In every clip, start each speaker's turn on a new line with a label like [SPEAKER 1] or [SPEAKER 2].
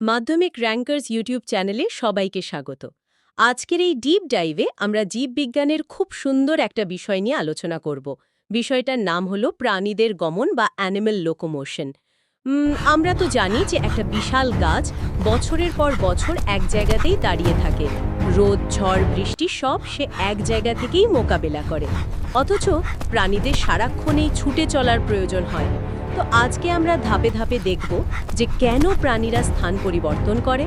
[SPEAKER 1] মাধ্যমিক rankers YouTube চ্যানেলে সবাইকে স্বাগত। আজকের এই ডিপ ডাইভে আমরা জীববিজ্ঞানের খুব সুন্দর একটা বিষয় নিয়ে আলোচনা করব। বিষয়টার নাম হলো প্রাণীদের গমন বা অ্যানিম্যাল লোকোমোশন। আমরা তো জানি যে একটা বিশাল গাছ বছরের পর বছর এক জায়গাতেই দাঁড়িয়ে থাকে। রোদ, ঝড়, বৃষ্টি সব সে এক জায়গা থেকেই মোকাবেলা করে। অথচ প্রাণীদের সারাক্ষণেই ছুটে চলার প্রয়োজন হয়। তো আজকে আমরা ধাপে ধাপে দেখব যে কেন প্রাণীরা স্থান পরিবর্তন করে।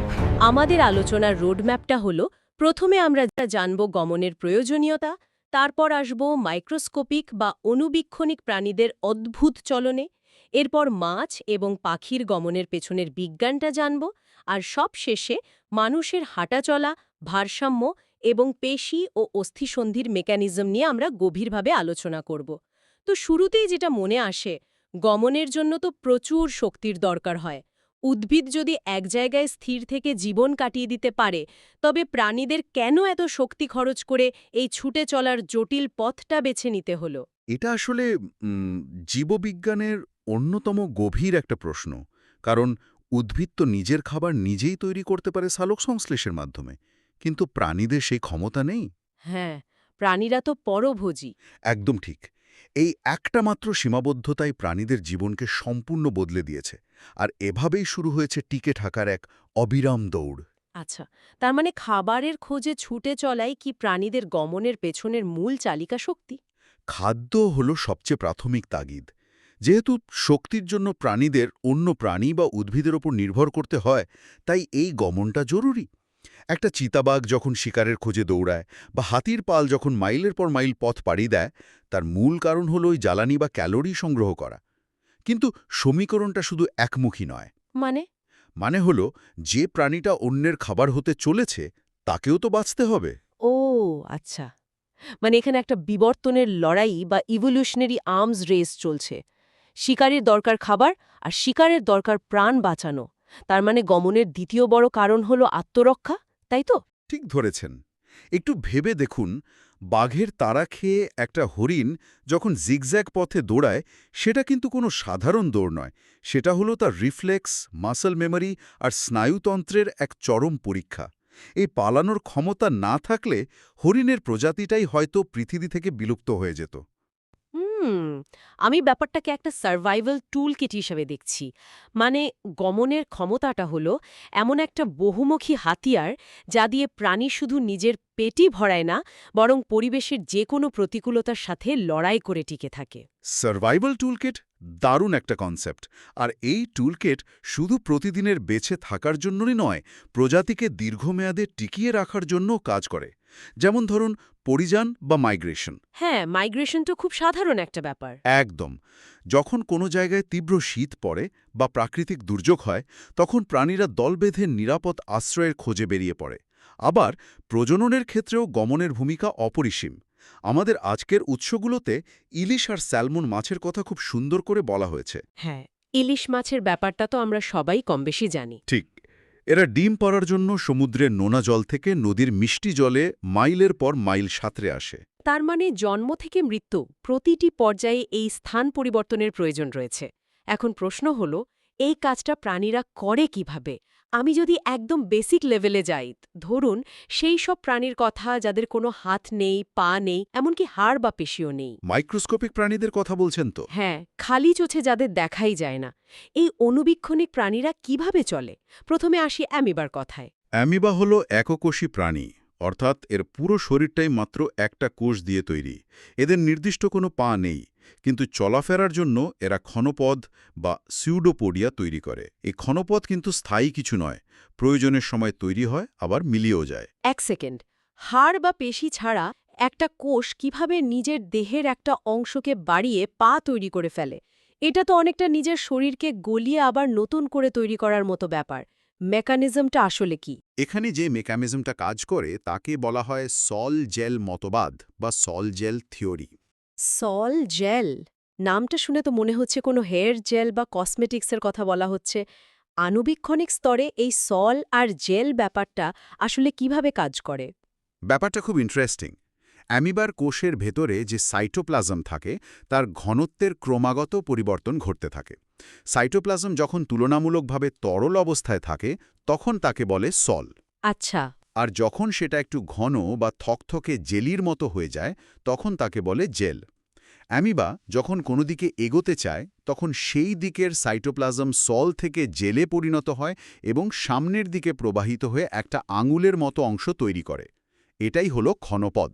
[SPEAKER 1] আমাদের আলোচনার রোডম্যাপটা হলো, প্রথমে আমরা জানব গমনের প্রয়োজনীয়তা, তারপর আসব মাইক্রোস্কোপিক বা অণুবীক্ষণিক প্রাণীদের অদ্ভুত চলনে, এরপর মাছ এবং পাখির গমনের পেছনের বিজ্ঞানটা জানব, আর সবশেষে মানুষের হাঁটাচলা, ভারসাম্য এবং পেশি ও অস্থিসন্ধির মেকানিজম নিয়ে আমরা গভীরভাবে আলোচনা করব। তো শুরুতেই যেটা মনে আসে, গমনের জন্য তো প্রচুর শক্তির দরকার হয়। উদ্ভিদ যদি এক জায়গায় স্থির থেকে জীবন কাটিয়ে দিতে পারে, তবে প্রাণীদের কেন এত শক্তি খরচ করে এই ছুটে চলার জটিল পথটা বেছে নিতে হলো?
[SPEAKER 2] এটা আসলে জীববিজ্ঞানের অন্যতম গভীর একটা প্রশ্ন। কারণ উদ্ভিদ তো নিজের খাবার নিজেই তৈরি করতে পারে সালোকসংশ্লেষের মাধ্যমে। কিন্তু প্রাণীদের সেই ক্ষমতা নেই।
[SPEAKER 1] হ্যাঁ, প্রাণীরা তো পরভোজী।
[SPEAKER 2] একদম ঠিক। এই একটা মাত্র সীমাবদ্ধতাই প্রাণীদের জীবনকে সম্পূর্ণ বদলে দিয়েছে। আর এভাবেই শুরু হয়েছে টিকে থাকার এক অবিরাম দৌড়।
[SPEAKER 1] আচ্ছা, তার মানে খাবারের খোঁজে ছুটে চলাই কি প্রাণীদের গমনের পেছনের মূল চালিকা শক্তি?
[SPEAKER 2] খাদ্য হলো সবচেয়ে প্রাথমিক তাগিদ। যেহেতু শক্তির জন্য প্রাণীদের অন্য প্রাণী বা উদ্ভিদের ওপর নির্ভর করতে হয়, তাই এই গমনটা জরুরি। একটা চিতাবাঘ যখন শিকারের খোঁজে দৌড়ায় বা হাতির পাল যখন মাইলের পর মাইল পথ পাড়ি দেয়, তার মূল কারণ হলো ওই জ্বালানি বা ক্যালোরি সংগ্রহ করা। কিন্তু সমীকরণটা শুধু একমুখী নয়।
[SPEAKER 1] মানে?
[SPEAKER 2] মানে হলো, যে প্রাণীটা অন্যের খাবার হতে চলেছে তাকেও তো বাঁচতে হবে।
[SPEAKER 1] ও আচ্ছা, মানে এখানে একটা বিবর্তনের লড়াই বা ইভলিউশনারি আর্মস রেস চলছে। শিকারের দরকার খাবার, আর শিকারের দরকার প্রাণ বাঁচানো। তার মানে গমনের দ্বিতীয় বড় কারণ হলো আত্মরক্ষা, তাই তো?
[SPEAKER 2] ঠিক ধরেছেন। একটু ভেবে দেখুন, বাঘের তাড়া খেয়ে একটা হরিণ যখন জিগজ্যাগ পথে দৌড়ায়, সেটা কিন্তু কোনো সাধারণ দৌড় নয়। সেটা হলো তার রিফ্লেক্স, মাসল মেমোরি আর স্নায়ুতন্ত্রের এক চরম পরীক্ষা। এই পালানোর ক্ষমতা না থাকলে হরিণের প্রজাতিটাই হয়তো পৃথিবী থেকে বিলুপ্ত হয়ে যেত।
[SPEAKER 1] হুম, আমি ব্যাপারটাকে একটা সার্ভাইভাল টুল কিট হিসেবে দেখছি। মানে গমনের ক্ষমতাটা হলো এমন একটা বহুমুখী হাতিয়ার, যা দিয়ে প্রাণী শুধু নিজের পেটই ভরায় না, বরং পরিবেশের যে কোনো প্রতিকূলতার সাথে লড়াই করে টিকে থাকে।
[SPEAKER 2] সার্ভাইভাল টুলকিট দারুণ একটা কনসেপ্ট। আর এই টুলকিট শুধু প্রতিদিনের বেঁচে থাকার জন্যই নয়, প্রজাতিকে দীর্ঘমেয়াদে টিকিয়ে রাখার জন্যও কাজ করে। যেমন ধরুন, পরিযান বা মাইগ্রেশন।
[SPEAKER 1] হ্যাঁ, মাইগ্রেশন তো খুব সাধারণ একটা ব্যাপার।
[SPEAKER 2] একদম। যখন কোনো জায়গায় তীব্র শীত পড়ে বা প্রাকৃতিক দুর্যোগ হয়, তখন প্রাণীরা দল বেঁধে নিরাপদ আশ্রয়ের খোঁজে বেরিয়ে পড়ে। আবার প্রজননের ক্ষেত্রেও গমনের ভূমিকা অপরিসীম। আমাদের আজকের উৎসগুলোতে ইলিশ আর স্যালমন মাছের কথা খুব সুন্দর করে বলা হয়েছে।
[SPEAKER 1] হ্যাঁ, ইলিশ মাছের ব্যাপারটা তো আমরা সবাই কমবেশি জানি।
[SPEAKER 2] ঠিক। এরা ডিম পাড়ার জন্য সমুদ্রের নোনা জল থেকে নদীর মিষ্টি জলে মাইলের পর মাইল সাঁতরে আসে।
[SPEAKER 1] তার মানে জন্ম থেকে মৃত্যু প্রতিটি পর্যায়ে এই স্থান পরিবর্তনের প্রয়োজন রয়েছে। এখন প্রশ্ন হলো, এই কাজটা প্রাণীরা করে কিভাবে? আমি যদি একদম বেসিক লেভেলে যাই, ধরুন সেই সব প্রাণীর কথা যাদের কোনো হাত নেই, পা নেই, এমনকি হাড় বা পেশিও নেই।
[SPEAKER 2] মাইক্রোস্কোপিক প্রাণীদের কথা বলছেন তো?
[SPEAKER 1] হ্যাঁ, খালি চোখে যাদের দেখাই যায় না। এই অণুবীক্ষণিক প্রাণীরা কিভাবে চলে? প্রথমে আসি অ্যামিবার কথায়।
[SPEAKER 2] অ্যামিবা হলো এককোষী প্রাণী, অর্থাৎ এর পুরো শরীরটাই মাত্র একটা কোষ দিয়ে তৈরি। এদের নির্দিষ্ট কোনো পা নেই, কিন্তু চলাফেরার জন্য এরা ক্ষণপদ বা সিউডোপোডিয়া তৈরি করে। এই ক্ষণপদ কিন্তু স্থায়ী কিছু নয়, প্রয়োজনের সময় তৈরি হয় আবার মিলিয়েও যায়।
[SPEAKER 1] এক সেকেন্ড, হাড় বা পেশি ছাড়া একটা কোষ কিভাবে নিজের দেহের একটা অংশকে বাড়িয়ে পা তৈরি করে ফেলে? এটা তো অনেকটা নিজের শরীরকে গলিয়ে আবার নতুন করে তৈরি করার মতো ব্যাপার। মেকানিজমটা আসলে কি?
[SPEAKER 2] এখানে যে মেকানিজমটা কাজ করে তাকে বলা হয় সল জেল মতবাদ বা সল জেল থিওরি।
[SPEAKER 1] সল জেল, নামটা শুনে তো মনে হচ্ছে কোনো হেয়ার জেল বা কসমেটিক্সের কথা বলা হচ্ছে। আণুবীক্ষণিক স্তরে এই সল আর জেল ব্যাপারটা আসলে কিভাবে কাজ করে?
[SPEAKER 2] ব্যাপারটা খুব ইন্টারেস্টিং। অ্যামিবার কোষের ভেতরে যে সাইটোপ্লাজম থাকে তার ঘনত্বের ক্রমাগত পরিবর্তন ঘটতে থাকে। সাইটোপ্লাজম যখন তুলনামূলকভাবে তরল অবস্থায় থাকে তখন তাকে বলে সল।
[SPEAKER 1] আচ্ছা।
[SPEAKER 2] আর যখন সেটা একটু ঘন বা থকথকে জেলির মতো হয়ে যায় তখন তাকে বলে জেল। অ্যামিবা যখন কোনো দিকে এগোতে চায় তখন সেই দিকের সাইটোপ্লাজম সল থেকে জেলে পরিণত হয় এবং সামনের দিকে প্রবাহিত হয়ে একটা আঙুলের মতো অংশ তৈরি করে। এটাই হলো ক্ষণপদ।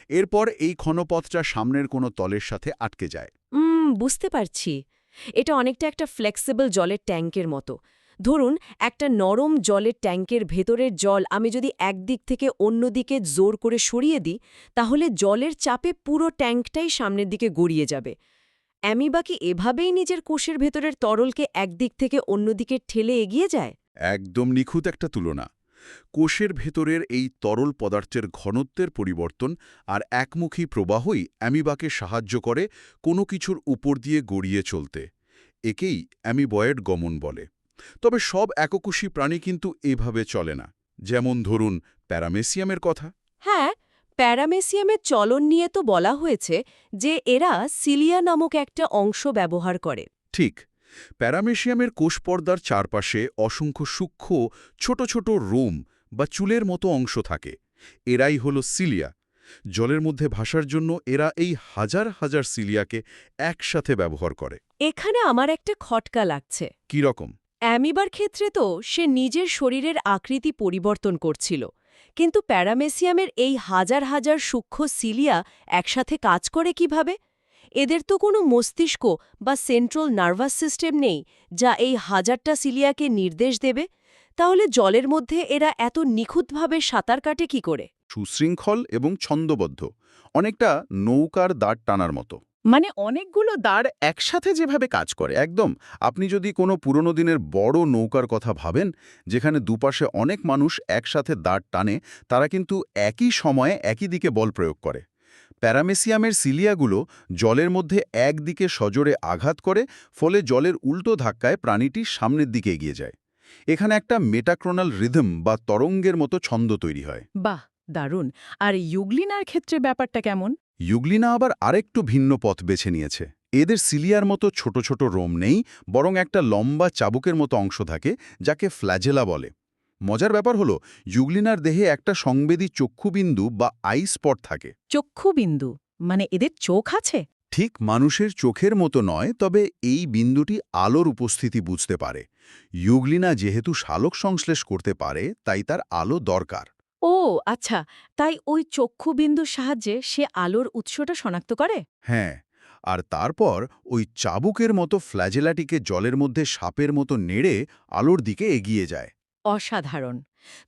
[SPEAKER 2] এরপর এই ক্ষণপথটা সামনের কোনো তলের সাথে আটকে যায়।
[SPEAKER 1] বুঝতে পারছি। এটা অনেকটা একটা ফ্লেক্সিবল জলের ট্যাঙ্কের মতো। ধরুন, একটা নরম জলের ট্যাঙ্কের ভেতরের জল আমি যদি একদিক থেকে অন্যদিকে জোর করে সরিয়ে দিই, তাহলে জলের চাপে পুরো ট্যাঙ্কটাই সামনের দিকে গড়িয়ে যাবে। অ্যামিবা কি এভাবেই নিজের কোষের ভেতরের তরলকে একদিক থেকে অন্যদিকে ঠেলে এগিয়ে যায়?
[SPEAKER 2] একদম নিখুঁত একটা তুলনা। কোষের ভেতরের এই তরল পদার্থের ঘনত্বের পরিবর্তন আর একমুখী প্রবাহই অ্যামিবাকে সাহায্য করে কোনো কিছুর উপর দিয়ে গড়িয়ে চলতে। একেই অ্যামিবয়েড গমন বলে। তবে সব এককোষী প্রাণী কিন্তু এভাবে চলে না। যেমন ধরুন প্যারামেসিয়ামের কথা।
[SPEAKER 1] হ্যাঁ, প্যারামেসিয়ামের চলন নিয়ে তো বলা হয়েছে যে এরা সিলিয়া নামক একটা অংশ ব্যবহার করে।
[SPEAKER 2] ঠিক, প্যারামেসিয়ামের কোষপর্দার চারপাশে অসংখ্য সূক্ষ্ম ছোট ছোট রোম বা চুলের মতো অংশ থাকে। এরাই হল সিলিয়া। জলের মধ্যে ভাসার জন্য এরা এই হাজার হাজার সিলিয়াকে একসাথে ব্যবহার করে।
[SPEAKER 1] এখানে আমার একটা খটকা লাগছে।
[SPEAKER 2] কি রকম?
[SPEAKER 1] অ্যামিবার ক্ষেত্রে তো সে নিজের শরীরের আকৃতি পরিবর্তন করছিল, কিন্তু প্যারামেসিয়ামের এই হাজার হাজার সূক্ষ্ম সিলিয়া একসাথে কাজ করে কিভাবে? এদের তো কোনো মস্তিষ্ক বা সেন্ট্রাল নার্ভাস সিস্টেম নেই যা এই হাজারটা সিলিয়াকে নির্দেশ দেবে। তাহলে জলের মধ্যে এরা এত নিখুঁতভাবে সাঁতার কাটে কি করে?
[SPEAKER 2] সুশৃঙ্খল এবং ছন্দবদ্ধ, অনেকটা নৌকার দাঁড় টানার মতো।
[SPEAKER 3] মানে অনেকগুলো দাঁড় একসাথে যেভাবে কাজ করে।
[SPEAKER 2] একদম। আপনি যদি কোনো পুরনো দিনের বড় নৌকার কথা ভাবেন, যেখানে দুপাশে অনেক মানুষ একসাথে দাঁড় টানে, তারা কিন্তু একই সময়ে একই দিকে বল প্রয়োগ করে। প্যারামেসিয়ামের সিলিয়াগুলো জলের মধ্যে একদিকে সজোরে আঘাত করে, ফলে জলের উল্টো ধাক্কায় প্রাণীটি সামনের দিকে এগিয়ে যায়। এখানে একটা মেটাক্রোনাল রিদম বা তরঙ্গের মতো ছন্দ তৈরি হয়।
[SPEAKER 3] বাহ, দারুণ। আর ইউগ্লিনার ক্ষেত্রে ব্যাপারটা কেমন?
[SPEAKER 2] ইউগ্লিনা আবার আরেকটু ভিন্ন পথ বেছে নিয়েছে। এদের সিলিয়ার মতো ছোট ছোট রোম নেই, বরং একটা লম্বা চাবুকের মতো অংশ থাকে যাকে ফ্ল্যাজেলা বলে। মজার ব্যাপার হলো ইউগ্লিনার দেহে একটা সংবেদী চক্ষুবিন্দু বা আই স্পট থাকে।
[SPEAKER 3] চক্ষুবিন্দু মানে এদের চোখ আছে?
[SPEAKER 2] ঠিক মানুষের চোখের মতো নয়, তবে এই বিন্দুটি আলোর উপস্থিতি বুঝতে পারে। ইউগ্লিনা যেহেতু সালোক সংশ্লেষ করতে পারে, তাই তার আলো দরকার।
[SPEAKER 3] ও আচ্ছা, তাই ওই চক্ষুবিন্দুর সাহায্যে সে আলোর উৎসটা শনাক্ত করে?
[SPEAKER 2] হ্যাঁ, আর তারপর ওই চাবুকের মতো ফ্ল্যাজেলাটিকে জলের মধ্যে সাপের মতো নেড়ে আলোর দিকে এগিয়ে যায়।
[SPEAKER 3] অসাধারণ।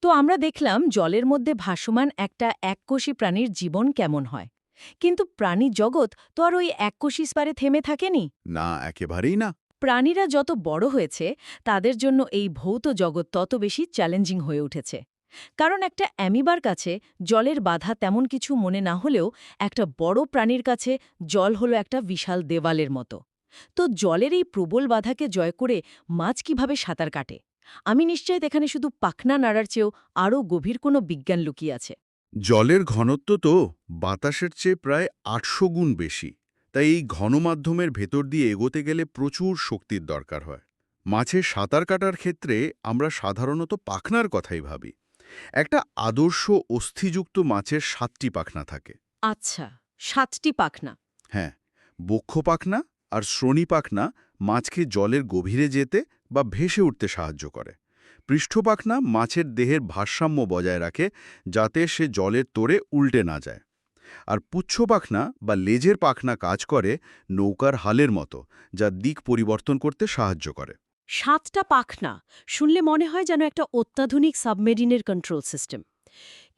[SPEAKER 3] তো আমরা দেখলাম জলের মধ্যে ভাসমান একটা এককোষী প্রাণীর জীবন কেমন হয়। কিন্তু প্রাণী জগৎ তো আর ওই এককোষী স্তরে থেমে থাকেনি।
[SPEAKER 2] না, একেবারেই না।
[SPEAKER 3] প্রাণীরা যত বড় হয়েছে তাদের জন্য এই ভৌত জগৎ তত বেশি চ্যালেঞ্জিং হয়ে উঠেছে। কারণ একটা অ্যামিবার কাছে জলের বাধা তেমন কিছু মনে না হলেও একটা বড় প্রাণীর কাছে জল হলো একটা বিশাল দেওয়ালের মতো। তো জলের এই প্রবল বাধাকে জয় করে মাছ কিভাবে সাঁতার কাটে? আমি নিশ্চয়ই এখানে শুধু পাখনা নাড়ার চেয়েও আরও গভীর কোনো বিজ্ঞান লুকিয়ে আছে।
[SPEAKER 2] জলের ঘনত্ব তো বাতাসের চেয়ে প্রায় ৮০০ গুণ বেশি। তাই এই ঘনমাধ্যমের ভেতর দিয়ে এগোতে গেলে প্রচুর শক্তির দরকার হয়। মাছের সাঁতার কাটার ক্ষেত্রে আমরা সাধারণত পাখনার কথাই ভাবি। একটা আদর্শ অস্থিযুক্ত মাছের ৭টি পাখনা থাকে।
[SPEAKER 3] আচ্ছা, ৭টি পাখনা।
[SPEAKER 2] হ্যাঁ, বক্ষ পাখনা আর শ্রোণী পাখনা মাছকে জলের গভীরে যেতে বা ভেসে উঠতে সাহায্য করে। পৃষ্ঠপাখনা মাছের দেহের ভারসাম্য বজায় রাখে, যাতে সে জলের তোড়ে উল্টে না যায়। আর পুচ্ছপাখনা বা লেজের পাখনা কাজ করে নৌকার হালের মতো, যা দিক পরিবর্তন করতে সাহায্য করে।
[SPEAKER 1] ৭টা পাখনা শুনলে মনে হয় যেন একটা অত্যাধুনিক সাবমেরিনের কন্ট্রোল সিস্টেম।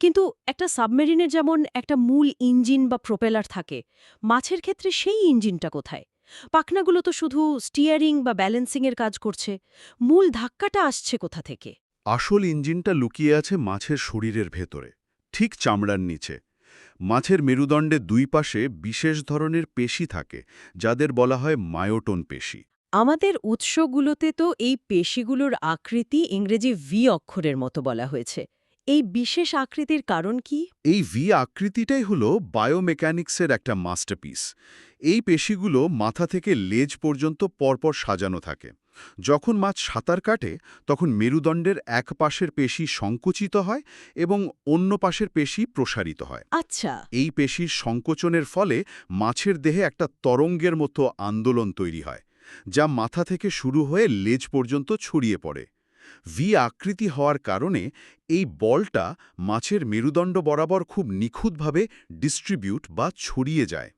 [SPEAKER 1] কিন্তু একটা সাবমেরিনের যেমন একটা মূল ইঞ্জিন বা প্রোপেলার থাকে, মাছের ক্ষেত্রে সেই ইঞ্জিনটা কোথায়? পাখনাগুলো তো শুধু স্টিয়ারিং বা ব্যালেন্সিংয়ের কাজ করছে। মূল ধাক্কাটা আসছে কোথা থেকে?
[SPEAKER 2] আসল ইঞ্জিনটা লুকিয়ে আছে মাছের শরীরের ভেতরে, ঠিক চামড়ার নিচে। মাছের মেরুদণ্ডে দুই পাশে বিশেষ ধরনের পেশি থাকে, যাদের বলা হয় মায়োটোন পেশি।
[SPEAKER 1] আমাদের উৎসগুলোতে তো এই পেশিগুলোর আকৃতি ইংরেজি ভি অক্ষরের মতো বলা হয়েছে।
[SPEAKER 3] এই বিশেষ আকৃতির কারণ কি?
[SPEAKER 2] এই ভি আকৃতিটাই হলো বায়োমেকানিক্সের একটা মাস্টারপিস। এই পেশিগুলো মাথা থেকে লেজ পর্যন্ত পরপর সাজানো থাকে। যখন মাছ সাঁতার কাটে তখন মেরুদণ্ডের এক পাশের পেশি সংকুচিত হয় এবং অন্য পাশের পেশি প্রসারিত হয়।
[SPEAKER 3] আচ্ছা।
[SPEAKER 2] এই পেশির সংকোচনের ফলে মাছের দেহে একটা তরঙ্গের মতো আন্দোলন তৈরি হয়, যা মাথা থেকে শুরু হয়ে লেজ পর্যন্ত ছড়িয়ে পড়ে। ভি আকৃতি হওয়ার কারণে এই বলটা মাছের মেরুদণ্ড বরাবর খুব নিখুঁতভাবে ডিস্ট্রিবিউট বা ছড়িয়ে যায়।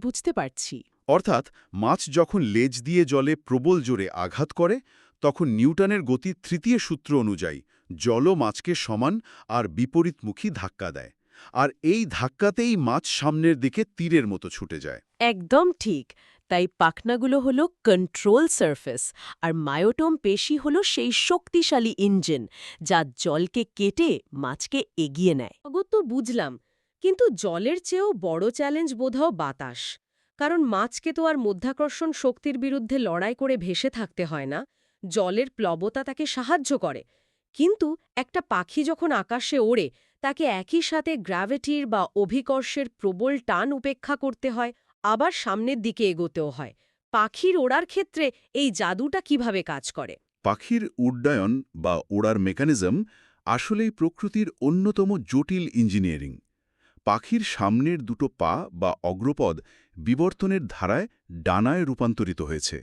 [SPEAKER 3] বুঝতে পারছি।
[SPEAKER 2] অর্থাৎ মাছ যখন লেজ দিয়ে জলে প্রবল জোরে আঘাত করে তখন নিউটনের গতির তৃতীয় সূত্র অনুযায়ী জলও মাছকে সমান আর বিপরীতমুখী ধাক্কা দেয়। আর এই ধাক্কাতেই মাছ সামনের দিকে তীরের মতো ছুটে যায়।
[SPEAKER 1] একদম ঠিক। তাই পাখনাগুলো হলো কন্ট্রোল সারফেস, আর মায়োটম পেশি হলো সেই শক্তিশালী ইঞ্জিন যা জলকে কেটে মাছকে এগিয়ে নেয়। অগত বুঝলাম, কিন্তু জলের চেয়েও বড় চ্যালেঞ্জ বোধহয় বাতাস। কারণ মাছকে তো আর মাধ্যাকর্ষণ শক্তির বিরুদ্ধে লড়াই করে ভেসে থাকতে হয় না। জলের প্লবতা তাকে সাহায্য করে। কিন্তু একটা পাখি যখন আকাশে ওড়ে, তাকে একই সাথে গ্র্যাভিটির বা অভিকর্ষের প্রবল টান উপেক্ষা করতে হয়, আবার সামনের দিকে এগোতেও হয়। পাখির ওড়ার ক্ষেত্রে এই জাদুটা কিভাবে কাজ করে?
[SPEAKER 2] পাখির উড্ডয়ন বা ওড়ার মেকানিজম আসলেই প্রকৃতির অন্যতম জটিল ইঞ্জিনিয়ারিং। পাখির সামনের দুটো পা বা অগ্রপদ বিবর্তনের ধারায় ডানায় রূপান্তরিত হয়েছে,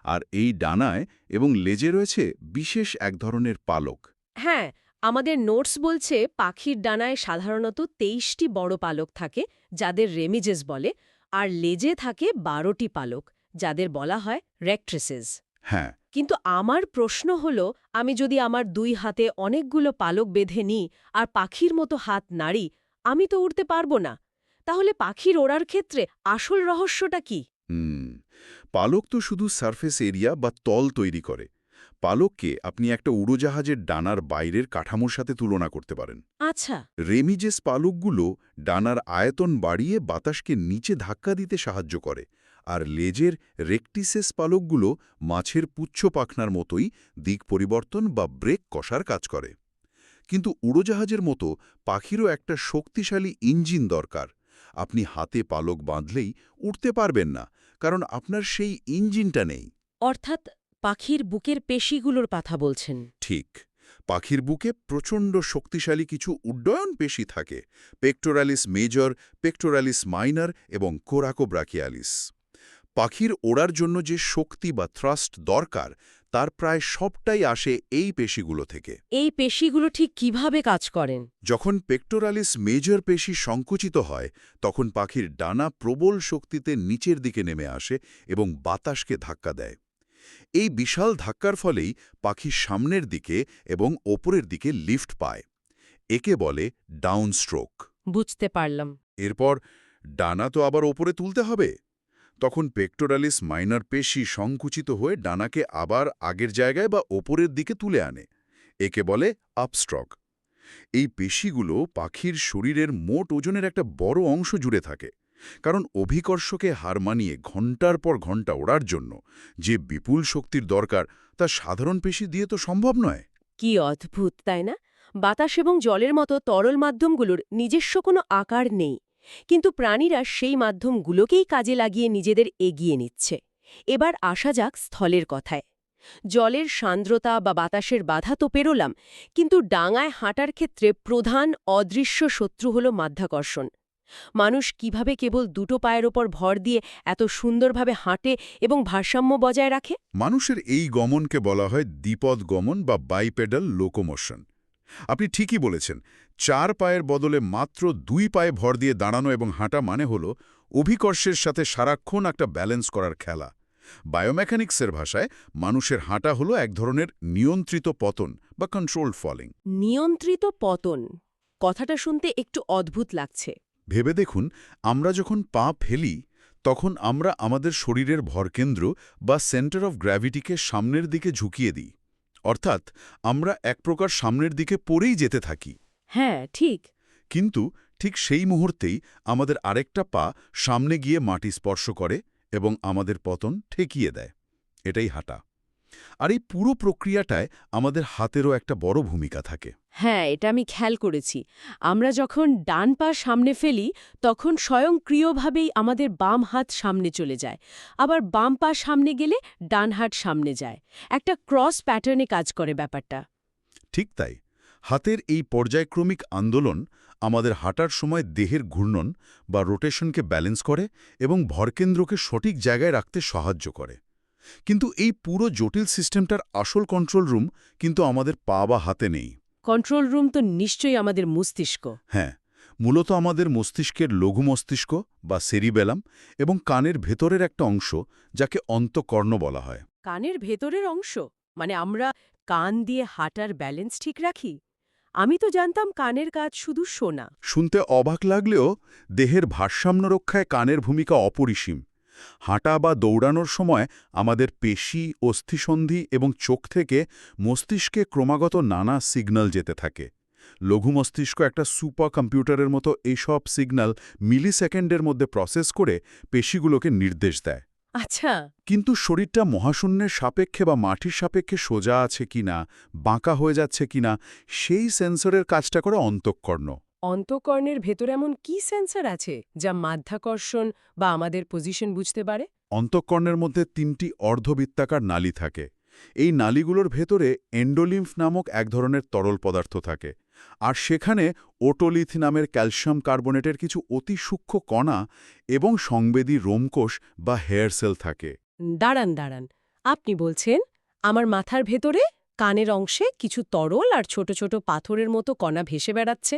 [SPEAKER 2] আর এই ডানায় এবং লেজে রয়েছে বিশেষ এক ধরনের পালক।
[SPEAKER 1] হ্যাঁ, আমাদের নোটস বলছে পাখির ডানায় সাধারণত ২৩টি বড় পালক থাকে, যাদের রেমিজেস বলে, আর লেজে থাকে ১২টি পালক, যাদের বলা হয় রেক্ট্রেসেস।
[SPEAKER 2] হ্যাঁ,
[SPEAKER 1] কিন্তু আমার প্রশ্ন হলো, আমি যদি আমার ২ হাতে অনেকগুলো পালক বেঁধে নিই আর পাখির মতো হাত নাড়ি, আমি তো উড়তে পারবো না। তাহলে পাখির ওড়ার ক্ষেত্রে আসল রহস্যটা কি?
[SPEAKER 2] হুম, পালক তো শুধু সারফেস এরিয়া বা তল তৈরি করে। পালককে আপনি একটা উড়োজাহাজের ডানার বাইরের কাঠামোর সাথে তুলনা করতে পারেন।
[SPEAKER 1] আচ্ছা।
[SPEAKER 2] রেমিজেস পালকগুলো ডানার আয়তন বাড়িয়ে বাতাসকে নিচে ধাক্কা দিতে সাহায্য করে, আর লেজের রেকটিসেস পালকগুলো মাছের পুচ্ছ পাখনার মতোই দিক পরিবর্তন বা ব্রেক কষার কাজ করে। কিন্তু উড়োজাহাজের মতো পাখিরও একটা শক্তিশালী ইঞ্জিন দরকার। আপনি হাতে পালক বাঁধলেই উঠতে পারবেন না, কারণ আপনার সেই ইঞ্জিনটা নেই।
[SPEAKER 1] অর্থাৎ পাখির বুকের পেশিগুলোর কথা বলছেন?
[SPEAKER 2] ঠিক, পাখির বুকে প্রচণ্ড শক্তিশালী কিছু উড্ডয়ন পেশি থাকে: পেক্টোরালিস মেজর, পেক্টোরালিস মাইনর এবং কোরাকোব্রাকিয়ালিস। পাখির ওড়ার জন্য যে শক্তি বা থ্রাস্ট দরকার তার প্রায় সবটাই আসে এই পেশিগুলো থেকে।
[SPEAKER 1] এই পেশিগুলো ঠিক কিভাবে কাজ করেন?
[SPEAKER 2] যখন পেক্টোরালিস মেজর পেশি সংকুচিত হয় তখন পাখির ডানা প্রবল শক্তিতে নিচের দিকে নেমে আসে এবং বাতাসকে ধাক্কা দেয়। এই বিশাল ধাক্কার ফলেই পাখি সামনের দিকে এবং ওপরের দিকে লিফট পায়। একে বলে ডাউন স্ট্রোক।
[SPEAKER 1] বুঝতে পারলাম।
[SPEAKER 2] এরপর ডানা তো আবার ওপরে তুলতে হবে। তখন পেক্টোরালিস মাইনর পেশি সংকুচিত হয়ে ডানাকে আবার আগের জায়গায় বা ওপরের দিকে তুলে আনে। একে বলে আপস্ট্রক। এই পেশিগুলো পাখির শরীরের মোট ওজনের একটা বড় অংশ জুড়ে থাকে, কারণ অভিকর্ষকে হার মানিয়ে ঘণ্টার পর ঘণ্টা ওড়ার জন্য যে বিপুল শক্তির দরকার তা সাধারণ পেশি দিয়ে তো সম্ভব নয়।
[SPEAKER 1] কি অদ্ভুত, তাই না? বাতাস এবং জলের মতো তরল মাধ্যমগুলোর নিজস্ব কোনো আকার নেই, কিন্তু প্রাণীরা সেই মাধ্যমগুলোকেই কাজে লাগিয়ে নিজেদের এগিয়ে নিচ্ছে। এবার আসা যাক স্থলের কথায়। জলের সান্দ্রতা বা বাতাসের বাধা তো পেরোলাম, কিন্তু ডাঙায় হাঁটার ক্ষেত্রে প্রধান অদৃশ্য শত্রু হল মাধ্যাকর্ষণ। মানুষ কিভাবে কেবল দুটো পায়ের ওপর ভর দিয়ে এত সুন্দরভাবে হাঁটে এবং ভারসাম্য বজায় রাখে?
[SPEAKER 2] মানুষের এই গমনকে বলা হয় দ্বিপদ গমন বা বাইপেডাল লোকোমোশন। আপনি ঠিকই বলেছেন, 4 পায়ের বদলে মাত্র 2 পায়ে ভর দিয়ে দাঁড়ানো এবং হাঁটা মানে হল অভিকর্ষের সাথে সারাক্ষণ একটা ব্যালেন্স করার খেলা। বায়োমেকানিক্সের ভাষায় মানুষের হাঁটা হলো এক ধরনের নিয়ন্ত্রিত পতন বা কন্ট্রোলড ফলিং।
[SPEAKER 1] নিয়ন্ত্রিত পতন কথাটা শুনতে একটু অদ্ভুত লাগছে।
[SPEAKER 2] ভেবে দেখুন, আমরা যখন পা ফেলি তখন আমরা আমাদের শরীরের ভরকেন্দ্র বা সেন্টার অফ গ্র্যাভিটিকে সামনের দিকে ঝুঁকিয়ে দিই। অর্থাৎ আমরা এক প্রকার সামনের দিকে পড়েই যেতে থাকি।
[SPEAKER 1] হ্যাঁ, ঠিক।
[SPEAKER 2] কিন্তু ঠিক সেই মুহূর্তেই আমাদের আরেকটা পা সামনে গিয়ে মাটি স্পর্শ করে এবং আমাদের পতন ঠেকিয়ে দেয়। এটাই হাঁটা। আর এই পুরো প্রক্রিয়াটায় আমাদের হাতেরও একটা বড় ভূমিকা থাকে।
[SPEAKER 1] হ্যাঁ, এটা আমি খেয়াল করেছি। আমরা যখন ডান পা সামনে ফেলি তখন স্বয়ংক্রিয়ভাবেই আমাদের বাম হাত সামনে চলে যায়। আবার বাম পা সামনে গেলে ডান হাত সামনে যায়। একটা ক্রস প্যাটার্নে কাজ করে ব্যাপারটা।
[SPEAKER 2] ঠিক তাই, হাতের এই পর্যায়ক্রমিক আন্দোলন আমাদের হাঁটার সময় দেহের ঘূর্ণন বা রোটেশনকে ব্যালেন্স করে এবং ভরকেন্দ্রকে সঠিক জায়গায় রাখতে সাহায্য করে। কিন্তু এই পুরো জটিল সিস্টেমটার আসল কন্ট্রোল রুম কিন্তু আমাদের পা বা হাতে নেই।
[SPEAKER 1] কন্ট্রোল রুম তো নিশ্চয়ই আমাদের মস্তিষ্ক।
[SPEAKER 2] হ্যাঁ, মূলত আমাদের মস্তিষ্কের লঘু মস্তিষ্ক বা সেরিবেলাম এবং কানের ভেতরের একটা অংশ যাকে অন্তঃকর্ণ বলা হয়।
[SPEAKER 1] কানের ভেতরের অংশ মানে আমরা কান দিয়ে হাঁটার ব্যালেন্স ঠিক রাখি? আমি তো জানতাম কানের কাজ শুধু শোনা।
[SPEAKER 2] শুনতে অবাক লাগলেও দেহের ভারসাম্য রক্ষায় কানের ভূমিকা অপরিসীম। হাঁটা বা দৌড়ানোর সময় আমাদের পেশি, অস্থিসন্ধি এবং চোখ থেকে মস্তিষ্কে ক্রমাগত নানা সিগন্যাল যেতে থাকে। লঘু মস্তিষ্ক একটা সুপার কম্পিউটারের মতো এইসব সিগন্যাল মিলিসেকেন্ডের মধ্যে প্রসেস করে পেশিগুলোকে নির্দেশ দেয়।
[SPEAKER 1] আচ্ছা,
[SPEAKER 2] কিন্তু শরীরটা মহাশূন্যের সাপেক্ষে বা মাটির সাপেক্ষে সোজা আছে কিনা, বাঁকা হয়ে যাচ্ছে কিনা, সেই সেন্সরের কাজটা করে অন্তঃকর্ণ।
[SPEAKER 1] অন্তঃকর্ণের ভেতর এমন কি সেন্সর আছে যা মাধ্যাকর্ষণ বা আমাদের পজিশন বুঝতে পারে?
[SPEAKER 2] অন্তঃকর্ণের মধ্যে ৩টি অর্ধবৃত্তাকার নালী থাকে। এই নালীগুলোর ভেতরে এন্ডোলিম্ফ নামক এক ধরনের তরল পদার্থ থাকে, আর সেখানে ওটোলিথ নামের ক্যালসিয়াম কার্বনেটের কিছু অতি সূক্ষ্ম কণা এবং সংবেদী রোমকোষ বা হেয়ার সেল থাকে।
[SPEAKER 1] দাঁড়ান। আপনি বলছেন আমার মাথার ভেতরে কানের অংশে কিছু তরল আর ছোট ছোট পাথরের মতো কণা ভেসে বেড়াচ্ছে?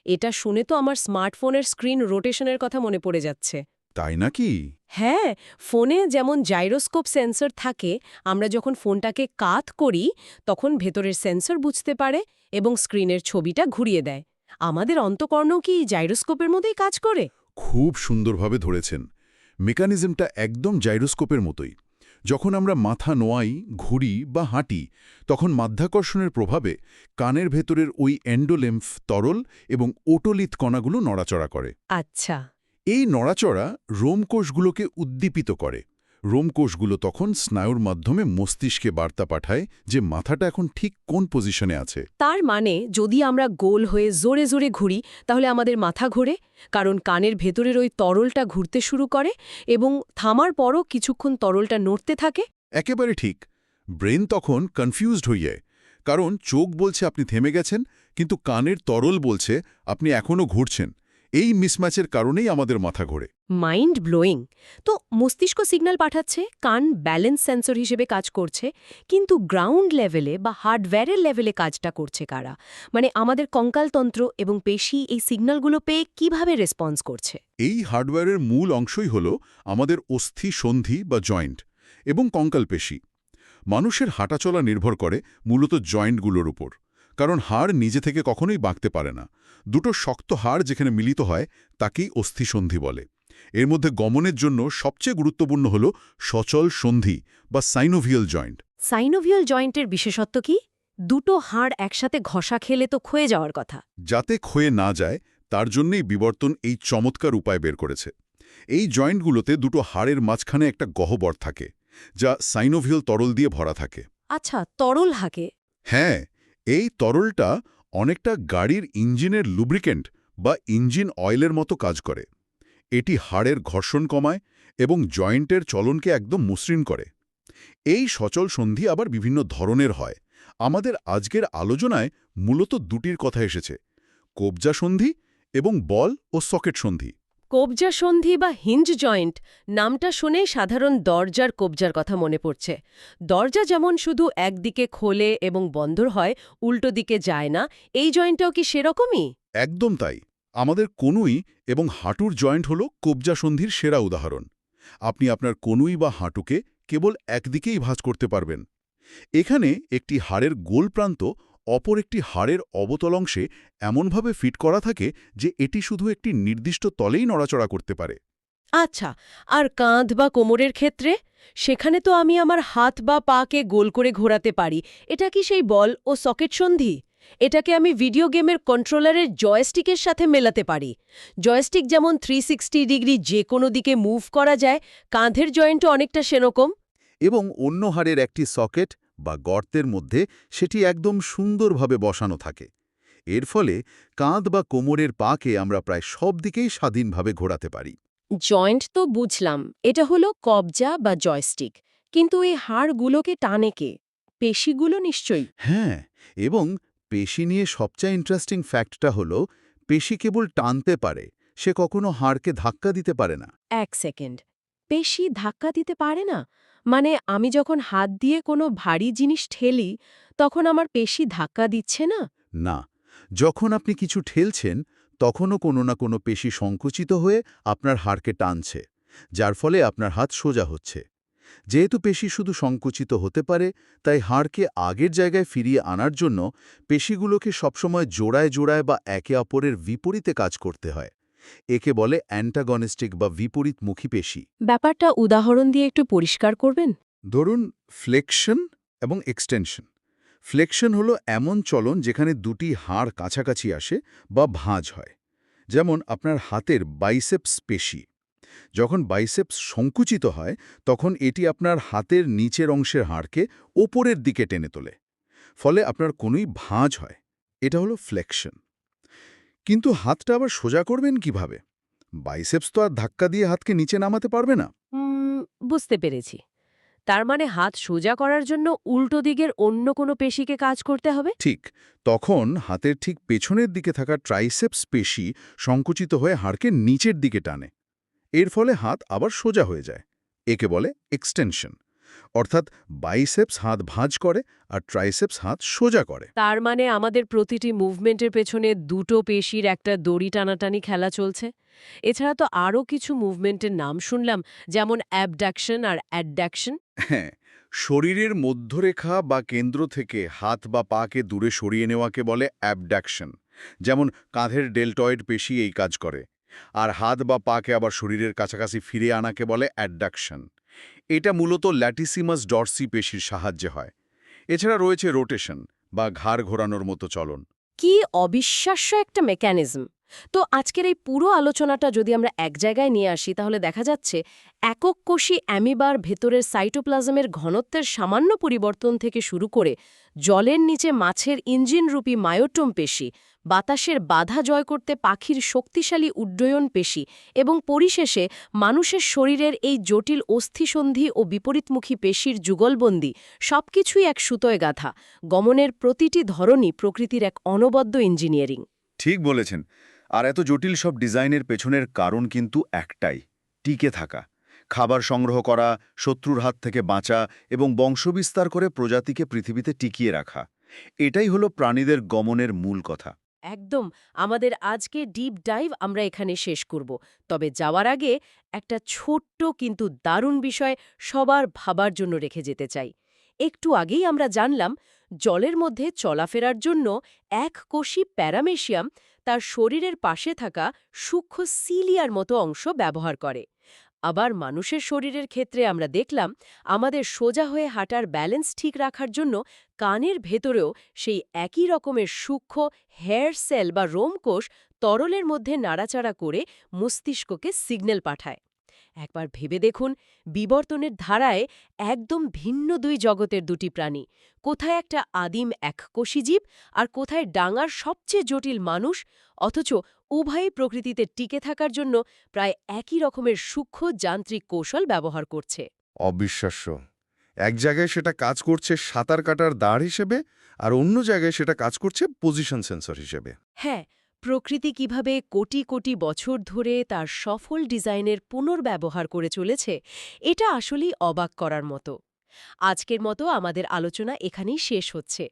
[SPEAKER 1] এটা শুনে তো আমার স্মার্টফোনের স্ক্রিন রোটেশনের কথা মনে পড়ে যাচ্ছে।
[SPEAKER 2] তাই নাকি?
[SPEAKER 1] হ্যাঁ, ফোনে যেমন জাইরোস্কোপ সেন্সর থাকে, আমরা যখন ফোনটাকে কাত করি তখন ভেতরের সেন্সর বুঝতে পারে এবং স্ক্রিনের ছবিটা ঘুরিয়ে দেয়। আমাদের অন্তঃকর্ণ কি জাইরোস্কোপের মতোই কাজ করে?
[SPEAKER 2] খুব সুন্দরভাবে ধরেছেন। মেকানিজমটা একদম জাইরোস্কোপের মতোই। যখন আমরা মাথা নোয়াই, ঘুরি বা হাঁটি, তখন মাধ্যাকর্ষণের প্রভাবে কানের ভেতরের ওই এন্ডোলিম্ফ তরল এবং ওটোলিথ কণাগুলো নড়াচড়া করে।
[SPEAKER 1] আচ্ছা।
[SPEAKER 2] এই নড়াচড়া রোমকোষগুলোকে উদ্দীপিত করে। রোমকোষগুলো তখন স্নায়ুর মাধ্যমে মস্তিষ্কে বার্তা পাঠায় যে মাথাটা এখন ঠিক কোন পজিশনে আছে।
[SPEAKER 1] তার মানে যদি আমরা গোল হয়ে জোরে জোরে ঘুরি তাহলে আমাদের মাথা ঘোরে, কারণ কানের ভেতরের ওই তরলটা ঘুরতে শুরু করে এবং থামার পরও কিছুক্ষণ তরলটা নড়তে থাকে।
[SPEAKER 2] একেবারে ঠিক। ব্রেন তখন কনফিউজড হয়ে যায়, কারণ চোখ বলছে আপনি থেমে গেছেন, কিন্তু কানের তরল বলছে আপনি এখনও ঘুরছেন। এই মিসম্যাচের কারণেই আমাদের মাথা ঘোরে।
[SPEAKER 1] Mind blowing. তো মস্তিষ্ক সিগন্যাল পাঠাচ্ছে, কান ব্যালেন্স সেন্সর হিসেবে কাজ করছে, কিন্তু গ্রাউন্ড লেভেলে বা হার্ডওয়্যারের লেভেলে কাজটা করছে কারা? মানে আমাদের কঙ্কালতন্ত্র এবং পেশি এই সিগন্যালগুলো পেয়ে কিভাবে রেসপন্স করছে?
[SPEAKER 2] এই হার্ডওয়্যারের মূল অংশই হল আমাদের অস্থি সন্ধি বা জয়েন্ট এবং কঙ্কালপেশি। মানুষের হাঁটাচলা নির্ভর করে মূলত জয়েন্টগুলোর উপর, কারণ হাড় নিজে থেকে কখনোই বাঁকতে পারে না। দুটো শক্ত হাড় যেখানে মিলিত হয় তাকেই অস্থিসন্ধি বলে। এর মধ্যে গমনের জন্য সবচেয়ে গুরুত্বপূর্ণ হল সচল সন্ধি বা সাইনোভিয়াল জয়েন্ট।
[SPEAKER 1] সাইনোভিয়াল জয়েন্টের বিশেষত্ব কি? দুটো হাড় একসাথে ঘষা খেলে তো ক্ষয়ে যাওয়ার কথা।
[SPEAKER 2] যাতে ক্ষয়ে না যায় তার জন্যই বিবর্তন এই চমৎকার উপায় বের করেছে। এই জয়েন্টগুলোতে দুটো হাড়ের মাঝখানে একটা গহ্বর থাকে, যা সাইনোভিয়াল তরল দিয়ে ভরা থাকে।
[SPEAKER 1] আচ্ছা, তরল হাকে?
[SPEAKER 2] হ্যাঁ, এই তরলটা অনেকটা গাড়ির ইঞ্জিনের লুব্রিকেন্ট বা ইঞ্জিন অয়েলের মতো কাজ করে। এটি হাড়ের ঘর্ষণ কমায় এবং জয়েন্টের চলনকে একদম মসৃণ করে। এই সচল সন্ধি আবার বিভিন্ন ধরনের হয়। আমাদের আজকের আলোচনায় মূলত দুটির কথা এসেছে: কবজা সন্ধি এবং বল ও সকেট সন্ধি।
[SPEAKER 1] কবজা সন্ধি বা হিঞ্জ জয়েন্ট নামটা শুনেই সাধারণ দরজার কবজার কথা মনে পড়ছে। দরজা যেমন শুধু একদিকে খোলে এবং বন্ধ হয়, উল্টো দিকে যায় না, এই জয়েন্টটাও কি সেরকমই?
[SPEAKER 2] একদম তাই। আমাদের কনুই এবং হাঁটুর জয়েন্ট হল কবজা সন্ধির সেরা উদাহরণ। আপনি আপনার কনুই বা হাঁটুকে কেবল একদিকেই ভাঁজ করতে পারবেন। এখানে একটি হাড়ের গোল প্রান্ত অপর একটি হাড়ের অবতল অংশে এমনভাবে ফিট করা থাকে যে এটি শুধু একটি নির্দিষ্ট তলেই নড়াচড়া করতে পারে।
[SPEAKER 1] আচ্ছা, আর কাঁধ বা কোমরের ক্ষেত্রে? সেখানে তো আমি আমার হাত বা পাকে গোল করে ঘোরাতে পারি। এটা কি সেই বল ও সকেট সন্ধি? এটাকে আমি ভিডিও গেমের কন্ট্রোলারের জয়স্টিকের সাথে মেলাতে পারি। জয়স্টিক যেমন 360 ডিগ্রি যে কোনো দিকে মুভ করা যায়, কাঁধের জয়েন্টও অনেকটা সেরকম।
[SPEAKER 2] এবং অন্য হাড়ের একটি সকেট বা গর্তের মধ্যে সেটি একদম সুন্দরভাবে বসানো থাকে। এর ফলে কাঁধ বা কোমরের পাকে আমরা প্রায় সব দিকেই স্বাধীনভাবে ঘোরাতে পারি।
[SPEAKER 1] জয়েন্ট তো বুঝলাম, এটা হলো কবজা বা জয়স্টিক, কিন্তু এই হাড়গুলোকে টানে কে? পেশিগুলো নিশ্চয়ই।
[SPEAKER 2] হ্যাঁ, এবং পেশি নিয়ে সবচেয়ে ইন্টারেস্টিং ফ্যাক্টটা হলো পেশি কেবল টানতে পারে, সে কখনো হাড়কে ধাক্কা দিতে পারে না।
[SPEAKER 1] এক সেকেন্ড, পেশি ধাক্কা দিতে পারে না? মানে আমি যখন হাত দিয়ে কোনো ভারী জিনিস ঠেলি, তখন আমার পেশি ধাক্কা দিচ্ছে না?
[SPEAKER 2] না, যখন আপনি কিছু ঠেলছেন তখনও কোনো না কোনো পেশি সংকুচিত হয়ে আপনার হাড়কে টানছে, যার ফলে আপনার হাত সোজা হচ্ছে। যেহেতু পেশি শুধু সংকুচিত হতে পারে, তাই হাড়কে আগের জায়গায় ফিরিয়ে আনার জন্য পেশিগুলোকে সবসময় জোড়ায় জোড়ায় বা একে অপরের বিপরীতে কাজ করতে হয়। একে বলে অ্যান্টাগনিস্টিক বা বিপরীতমুখী পেশি।
[SPEAKER 1] ব্যাপারটা উদাহরণ দিয়ে একটু পরিষ্কার করবেন?
[SPEAKER 2] ধরুন ফ্লেকশন এবং এক্সটেনশন। ফ্লেকশন হলো এমন চলন যেখানে দুটি হাড় কাছাকাছি আসে বা ভাঁজ হয়। যেমন আপনার হাতের বাইসেপস পেশি। যখন বাইসেপস সংকুচিত হয় তখন এটি আপনার হাতের নিচের অংশের হাড়কে ওপরের দিকে টেনে তোলে, ফলে আপনার কোনোই ভাঁজ হয়। এটা হলো ফ্লেকশন। কিন্তু হাতটা আবার সোজা করবেন কিভাবে? বাইসেপস তো আর ধাক্কা দিয়ে হাতকে নিচে নামাতে পারবে না।
[SPEAKER 1] বুঝতে পেরেছি। তার মানে হাত সোজা করার জন্য উল্টো দিকের অন্য কোনো পেশিকে কাজ করতে হবে?
[SPEAKER 2] ঠিক তখন হাতের ঠিক পেছনের দিকে থাকা ট্রাইসেপস পেশি সংকুচিত হয়ে হাড়কে নিচের দিকে টানে। এর ফলে হাত আবার সোজা হয়ে যায়। একে বলে এক্সটেনশন। অর্থাৎ বাইসেপস হাত ভাঁজ করে আর ট্রাইসেপস হাত সোজা করে।
[SPEAKER 1] তার মানে আমাদের প্রতিটি মুভমেন্টের পেছনে দুটো পেশির একটা দড়ি টানাটানি খেলা চলছে। এছাড়া তো আরও কিছু মুভমেন্টের নাম শুনলাম, যেমন অ্যাবডাকশন আর অ্যাডডাকশন।
[SPEAKER 2] হ্যাঁ, শরীরের মধ্যরেখা বা কেন্দ্র থেকে হাত বা পাকে দূরে সরিয়ে নেওয়াকে বলে অ্যাবডাকশন। যেমন কাঁধের ডেলটয়েড পেশি এই কাজ করে। আর হাত বা পাকে আবার শরীরের কাছাকাছি ফিরে আনাকে বলে অ্যাডডাকশন। এটা মূলত ল্যাটিসিমাস ডরসি পেশির সাহায্যে হয়। এছাড়া রয়েছে রোটেশন বা ঘাড় ঘোরানোর মতো চলন।
[SPEAKER 1] কি অবিশ্বাস্য একটা মেকানিজম! তো আজকের এই পুরো আলোচনাটা যদি আমরা এক জায়গায় নিয়ে আসি, তাহলে দেখা যাচ্ছে একক কোষী অ্যামিবার ভেতরের সাইটোপ্লাজমের ঘনত্বের সামান্য পরিবর্তন থেকে শুরু করে জলের নিচে মাছের ইঞ্জিনরূপী মায়োটোম পেশি, বাতাসের বাধা জয় করতে পাখির শক্তিশালী উড্ডয়ন পেশি এবং পরিশেষে মানুষের শরীরের এই জটিল অস্থিসন্ধি ও বিপরীতমুখী পেশির যুগলবন্দি, সবকিছুই এক সুতোয় গাঁথা। গমনের প্রতিটি ধরনই প্রকৃতির এক অনবদ্য ইঞ্জিনিয়ারিং।
[SPEAKER 2] ঠিক বলেছেন। আর এত জটিল সব ডিজাইনের পেছনের কারণ কিন্তু একটাই, টিকে থাকা। খাবার সংগ্রহ করা, শত্রুর হাত থেকে বাঁচা এবং বংশবিস্তার করে প্রজাতিকে পৃথিবীতে টিকিয়ে রাখা। এটাই হলো প্রাণীদের গমনের মূল কথা।
[SPEAKER 1] একদম। আমাদের আজকে ডিপ ডাইভ আমরা এখানে শেষ করব। তবে যাওয়ার আগে একটা ছোট্ট কিন্তু দারুণ বিষয় সবার ভাবার জন্য রেখে যেতে চাই। একটু আগেই আমরা জানলাম জলের মধ্যে চলাফেরার জন্য এক কোষী প্যারামেশিয়াম তার শরীরের পাশে থাকা সূক্ষ্ম সিলিয়ার মতো অংশ ব্যবহার করে। আবার মানুষের শরীরের ক্ষেত্রে আমরা দেখলাম আমাদের সোজা হয়ে হাঁটার ব্যালেন্স ঠিক রাখার জন্য কানের ভেতরেও সেই একই রকমের সূক্ষ্ম হেয়ার সেল বা রোমকোষ তরলের মধ্যে নাড়াচাড়া করে মস্তিষ্ককে সিগন্যাল পাঠায়। একবার ভেবে দেখুন, বিবর্তনের ধারায় একদম ভিন্ন দুই জগতের দুটি প্রাণী, কোথায় একটা আদিম এককোষী জীব আর কোথায় ডাঙার সবচেয়ে জটিল মানুষ, অথচ উভয়ই প্রকৃতিতে টিকে থাকার জন্য প্রায় একই রকমের সূক্ষ্ম যান্ত্রিক কৌশল ব্যবহার করছে।
[SPEAKER 2] অবিশ্বাস্য। এক জায়গায় সেটা কাজ করছে সাঁতার কাটার দাঁড় হিসেবে, আর অন্য জায়গায় সেটা কাজ করছে পজিশন সেন্সর হিসেবে।
[SPEAKER 1] হ্যাঁ, প্রকৃতি কিভাবে কোটি কোটি বছর ধরে তার সফল ডিজাইনের পুনর্ব্যবহার করে চলেছে, এটা আসলেই অবাক করার মতো। আজকের মতো আমাদের আলোচনা এখানেই শেষ হচ্ছে।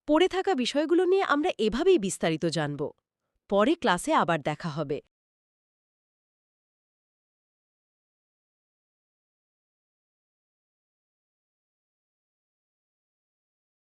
[SPEAKER 1] পড়ে থাকা বিষয়গুলো নিয়ে আমরা এভাবেই বিস্তারিত জানব। পরে ক্লাসে আবার দেখা হবে।